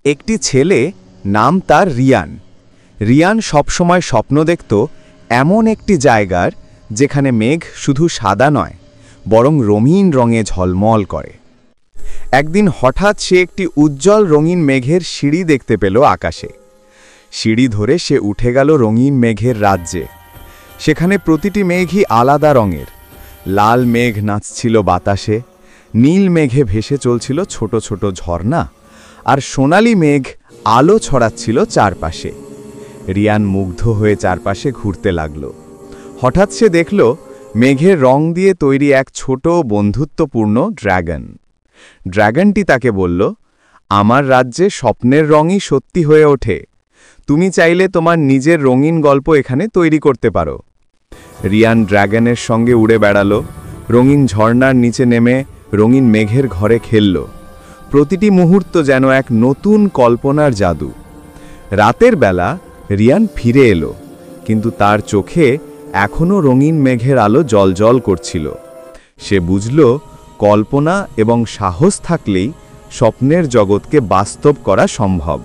একটি ছেলে, নাম তার রিয়ান। রিয়ান সবসময় স্বপ্ন দেখত এমন একটি জায়গার যেখানে মেঘ শুধু সাদা নয়, বরং রঙিন রঙে ঝলমল করে। একদিন হঠাৎ সে একটি উজ্জ্বল রঙিন মেঘের সিঁড়ি দেখতে পেল আকাশে। সিঁড়ি ধরে সে উঠে গেল রঙিন মেঘের রাজ্যে। সেখানে প্রতিটি মেঘই আলাদা রঙের। লাল মেঘ নাচছিল বাতাসে, নীল মেঘে ভেসে চলছিল ছোট ছোট ঝর্ণা, আর সোনালি মেঘ আলো ছড়াচ্ছিল চারপাশে। রিয়ান মুগ্ধ হয়ে চারপাশে ঘুরতে লাগল। হঠাৎ সে দেখল মেঘের রং দিয়ে তৈরি এক ছোট বন্ধুত্বপূর্ণ ড্রাগন। ড্রাগনটি তাকে বলল, আমার রাজ্যে স্বপ্নের রঙই সত্যি হয়ে ওঠে। তুমি চাইলে তোমার নিজের রঙিন গল্প এখানে তৈরি করতে পারো। রিয়ান ড্রাগনের সঙ্গে উড়ে বেড়ালো, রঙিন ঝর্ণার নিচে নেমে রঙিন মেঘের ঘরে খেলল। প্রতিটি মুহূর্ত যেন এক নতুন কল্পনার জাদু। রাতের বেলা রিয়ান ফিরে এলো, কিন্তু তার চোখে এখনও রঙিন মেঘের আলো জ্বলজ্বল করছিল। সে বুঝল, কল্পনা এবং সাহস থাকলেই স্বপ্নের জগৎকে বাস্তব করা সম্ভব।